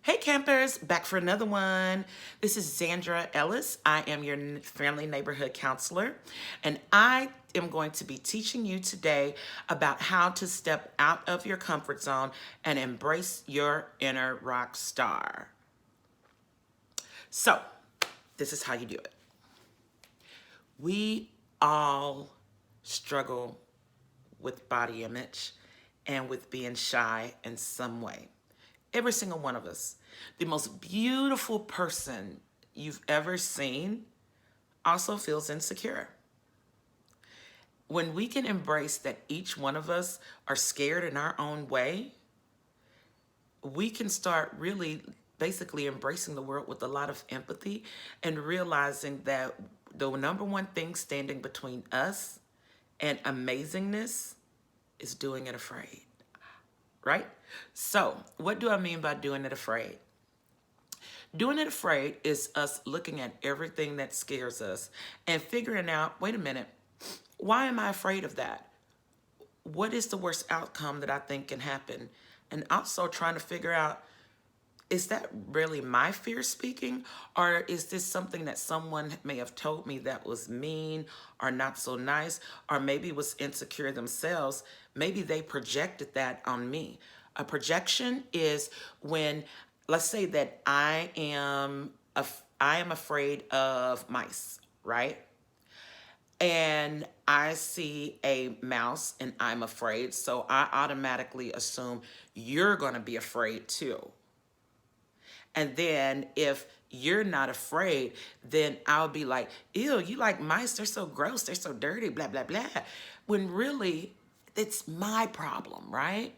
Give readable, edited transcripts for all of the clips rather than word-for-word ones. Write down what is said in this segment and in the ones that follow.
Hey campers, back for another one. This is Zandra Ellis. I am your friendly neighborhood counselor, and I am going to be teaching you today about how to step out of your comfort zone and embrace your inner rock star. So, this is how you do it. We all struggle with body image and with being shy in some way. Every single one of us. The most beautiful person you've ever seen also feels insecure. When we can embrace that each one of us are scared in our own way, we can start really basically embracing the world with a lot of empathy and realizing that the number one thing standing between us and amazingness is doing it afraid, right? So, what do I mean by doing it afraid? Doing it afraid is us looking at everything that scares us and figuring out, wait a minute, why am I afraid of that? What is the worst outcome that I think can happen? And also trying to figure out, is that really my fear speaking? Or is this something that someone may have told me that was mean or not so nice, or maybe was insecure themselves? Maybe they projected that on me. A projection is when, let's say that I am afraid of mice, right? And I see a mouse and I'm afraid, so I automatically assume you're going to be afraid too. And then if you're not afraid, then I'll be like, ew, you like mice? They're so gross. They're so dirty, blah, blah, blah. When really, it's my problem, right?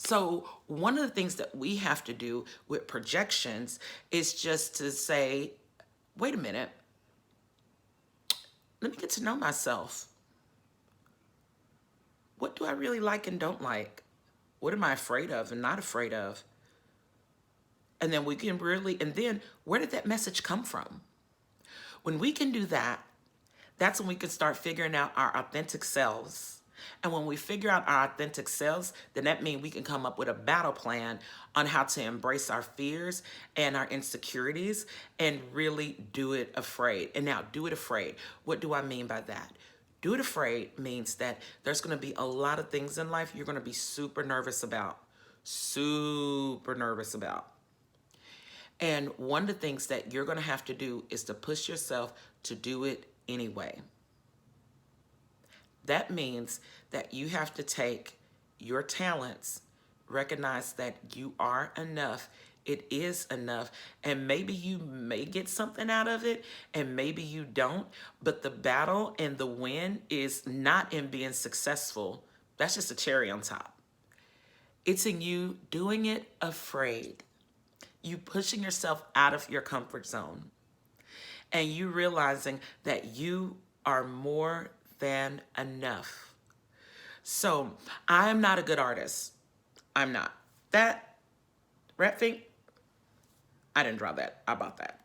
So one of the things that we have to do with projections is just to say, wait a minute, let me get to know myself. What do I really like and don't like? What am I afraid of and not afraid of? And then we can really, and then where did that message come from? When we can do that, that's when we can start figuring out our authentic selves. And when we figure out our authentic selves, then that means we can come up with a battle plan on how to embrace our fears and our insecurities and really do it afraid. And now, do it afraid. What do I mean by that? Do it afraid means that there's going to be a lot of things in life you're going to be super nervous about. Super nervous about. And one of the things that you're going to have to do is to push yourself to do it anyway. That means that you have to take your talents, recognize that you are enough, it is enough, and maybe you may get something out of it, and maybe you don't, but the battle and the win is not in being successful. That's just a cherry on top. It's in you doing it afraid. You pushing yourself out of your comfort zone and you realizing that you are more than enough. So I am not a good artist. I'm not. That rat feet, I didn't draw that. I bought that.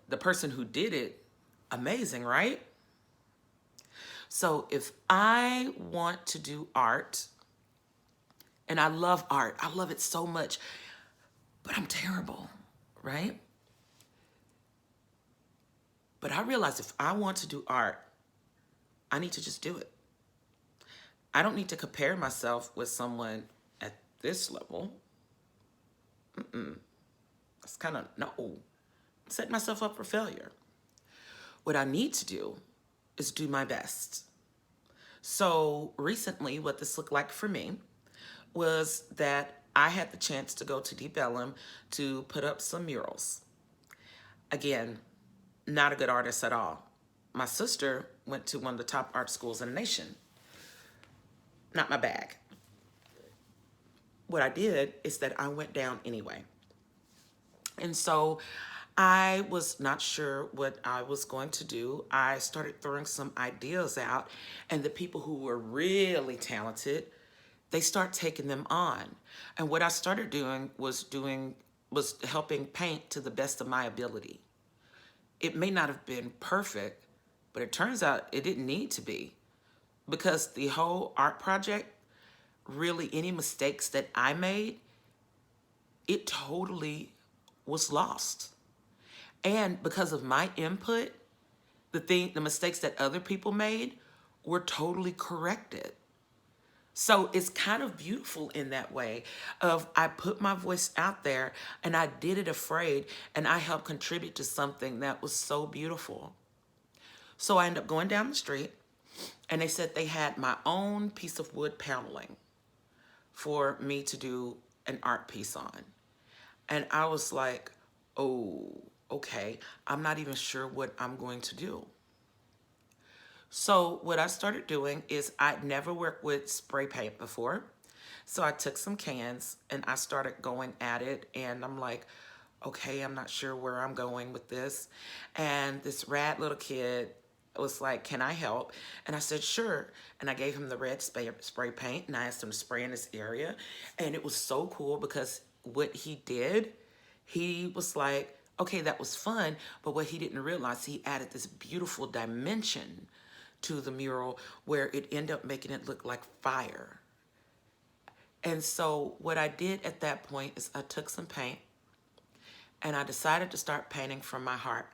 The person who did it, amazing, right? So if I want to do art, and I love art, I love it so much, but I'm terrible, right? But I realize if I want to do art, I need to just do it. I don't need to compare myself with someone at this level. That's kind of, no. Set myself up for failure. What I need to do is do my best. So recently, what this looked like for me was that I had the chance to go to Deep Ellum to put up some murals. Again, not a good artist at all. My sister went to one of the top art schools in the nation. Not my bag. What I did is that I went down anyway. And so I was not sure what I was going to do. I started throwing some ideas out, and the people who were really talented, they start taking them on. And what I started doing was helping paint to the best of my ability. It may not have been perfect, but it turns out it didn't need to be, because the whole art project, really any mistakes that I made, it totally was lost. And because of my input, the mistakes that other people made were totally corrected. So it's kind of beautiful in that way of I put my voice out there and I did it afraid and I helped contribute to something that was so beautiful. So I ended up going down the street and they said they had my own piece of wood paneling for me to do an art piece on. And I was like, oh, okay, I'm not even sure what I'm going to do. So what I started doing is I'd never worked with spray paint before. So I took some cans and I started going at it and I'm like, okay, I'm not sure where I'm going with this. And this rad little kid was like, can I help? And I said, sure. And I gave him the red spray paint and I asked him to spray in this area. And it was so cool because what he did, he was like, okay, that was fun. But what he didn't realize, he added this beautiful dimension to the mural where it ended up making it look like fire. And so what I did at that point is I took some paint and I decided to start painting from my heart.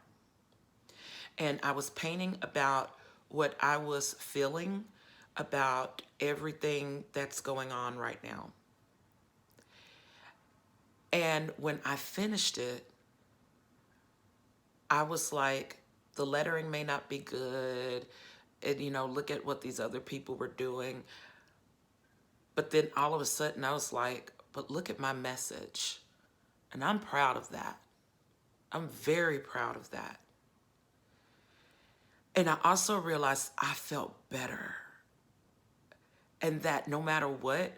And I was painting about what I was feeling about everything that's going on right now. And when I finished it, I was like, the lettering may not be good. And, you know, look at what these other people were doing. But then all of a sudden I was like, but look at my message. And I'm proud of that. I'm very proud of that. And I also realized I felt better. And that no matter what,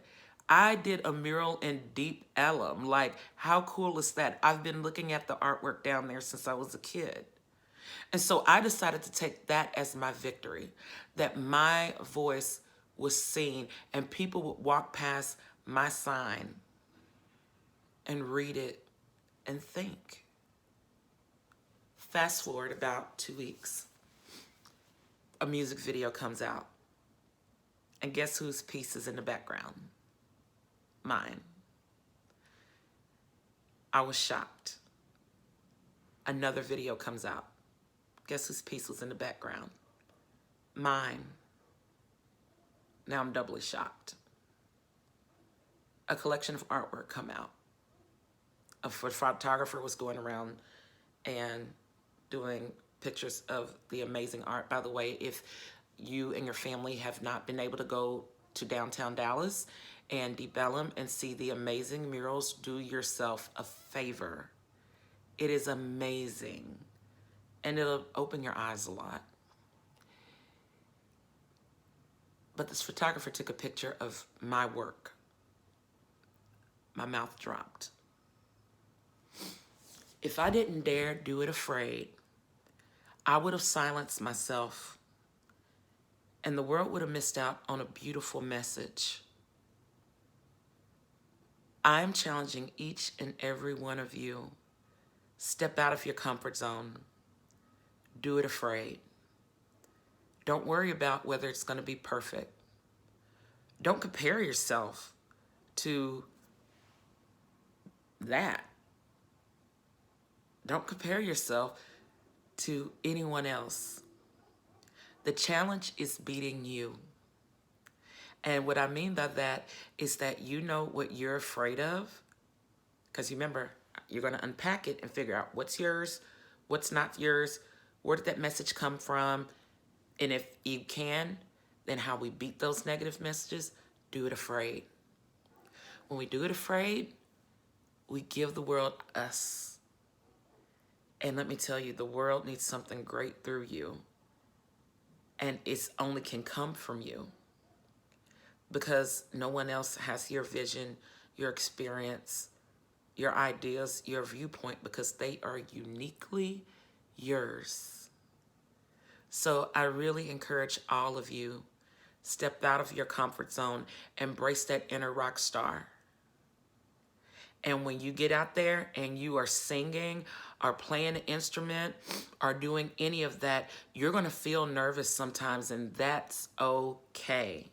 I did a mural in Deep Ellum. Like, how cool is that? I've been looking at the artwork down there since I was a kid. And so I decided to take that as my victory, that my voice was seen and people would walk past my sign and read it and think. Fast forward about 2 weeks, a music video comes out. And guess whose piece is in the background? Mine. I was shocked. Another video comes out. Guess whose piece was in the background? Mine. Now I'm doubly shocked. A collection of artwork come out. A photographer was going around and doing pictures of the amazing art. By the way, if you and your family have not been able to go to downtown Dallas and Deep Ellum and see the amazing murals, do yourself a favor. It is amazing. And it'll open your eyes a lot. But this photographer took a picture of my work. My mouth dropped. If I didn't dare do it afraid, I would have silenced myself and the world would have missed out on a beautiful message. I'm challenging each and every one of you. Step out of your comfort zone. Do it afraid. Don't worry about whether it's going to be perfect. Don't compare yourself to that. Don't compare yourself to anyone else. The challenge is beating you. And what I mean by that is that you know what you're afraid of. Because remember, you're going to unpack it and figure out what's yours, what's not yours, where did that message come from? And if you can, then how we beat those negative messages, do it afraid. When we do it afraid, we give the world us. And let me tell you, the world needs something great through you. And it's only can come from you. Because no one else has your vision, your experience, your ideas, your viewpoint, because they are uniquely yours. So I really encourage all of you, step out of your comfort zone, embrace that inner rock star. And when you get out there and you are singing or playing an instrument or doing any of that, you're going to feel nervous sometimes, and that's okay.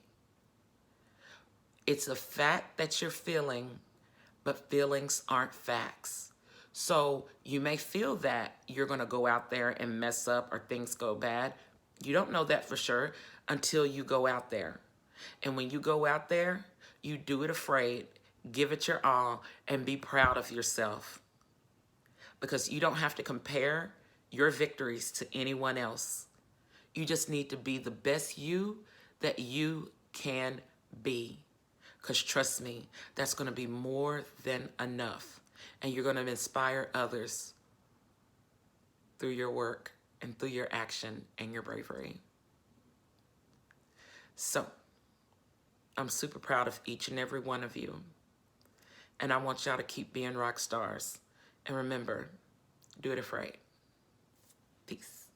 It's a fact that you're feeling, but feelings aren't facts. So you may feel that you're going to go out there and mess up or things go bad. You don't know that for sure until you go out there. And when you go out there, you do it afraid, give it your all, and be proud of yourself. Because you don't have to compare your victories to anyone else. You just need to be the best you that you can be. Because trust me, that's going to be more than enough. And you're going to inspire others through your work and through your action and your bravery. So, I'm super proud of each and every one of you. And I want y'all to keep being rock stars. And remember, do it afraid. Peace.